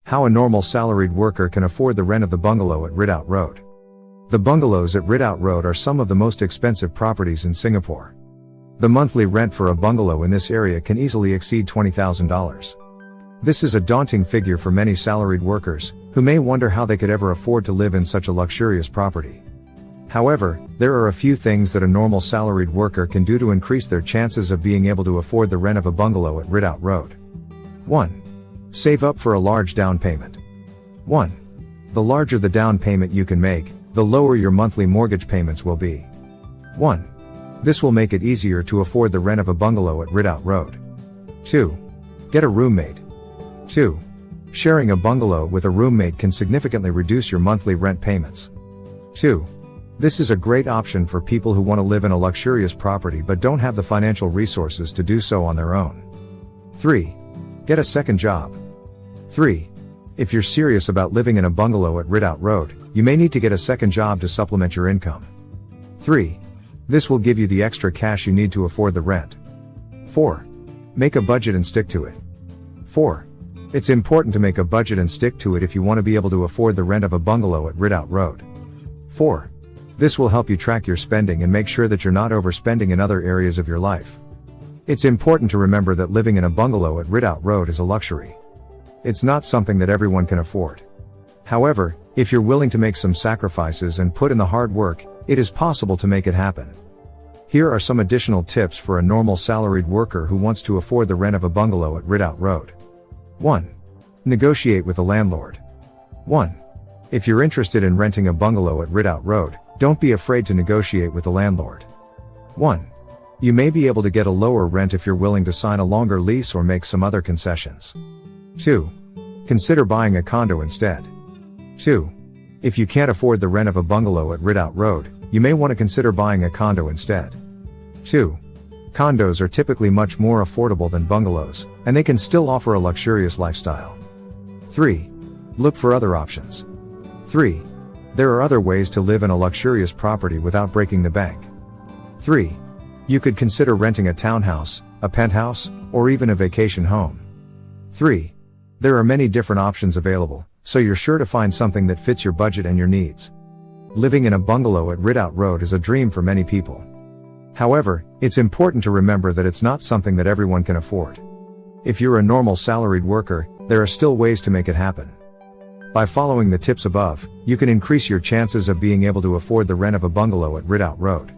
How a normal salaried worker can afford the rent of the bungalow at Ridout Road. The bungalows at Ridout Road are some of the most expensive properties in Singapore. The monthly rent for a bungalow in this area can easily exceed $20,000. This is a daunting figure for many salaried workers, who may wonder how they could ever afford to live in such a luxurious property. However, there are a few things that a normal salaried worker can do to increase their chances of being able to afford the rent of a bungalow at Ridout Road. 1. Save up for a large down payment. 1. The larger the down payment you can make, the lower your monthly mortgage payments will be. 1. This will make it easier to afford the rent of a bungalow at Ridout Road. 2. Get a roommate. 2. Sharing a bungalow with a roommate can significantly reduce your monthly rent payments. 2. This is a great option for people who want to live in a luxurious property but don't have the financial resources to do so on their own. 3. Get a second job. 3. If you're serious about living in a bungalow at Ridout Road, you may need to get a second job to supplement your income. 3. This will give you the extra cash you need to afford the rent. 4. Make a budget and stick to it. 4. It's important to make a budget and stick to it if you want to be able to afford the rent of a bungalow at Ridout Road. 4. This will help you track your spending and make sure that you're not overspending in other areas of your life. It's important to remember that living in a bungalow at Ridout Road is a luxury. It's not something that everyone can afford. However, if you're willing to make some sacrifices and put in the hard work, it is possible to make it happen. Here are some additional tips for a normal salaried worker who wants to afford the rent of a bungalow at Ridout Road. 1. Negotiate with the landlord. 1. If you're interested in renting a bungalow at Ridout Road, don't be afraid to negotiate with the landlord. 1. You may be able to get a lower rent if you're willing to sign a longer lease or make some other concessions. 2. Consider buying a condo instead. 2. If you can't afford the rent of a bungalow at Ridout Road, you may want to consider buying a condo instead. 2. Condos are typically much more affordable than bungalows, and they can still offer a luxurious lifestyle. 3. Look for other options. 3. There are other ways to live in a luxurious property without breaking the bank. 3. You could consider renting a townhouse, a penthouse, or even a vacation home. 3. There are many different options available, so you're sure to find something that fits your budget and your needs. Living in a bungalow at Ridout Road is a dream for many people. However, it's important to remember that it's not something that everyone can afford. If you're a normal salaried worker, there are still ways to make it happen. By following the tips above, you can increase your chances of being able to afford the rent of a bungalow at Ridout Road.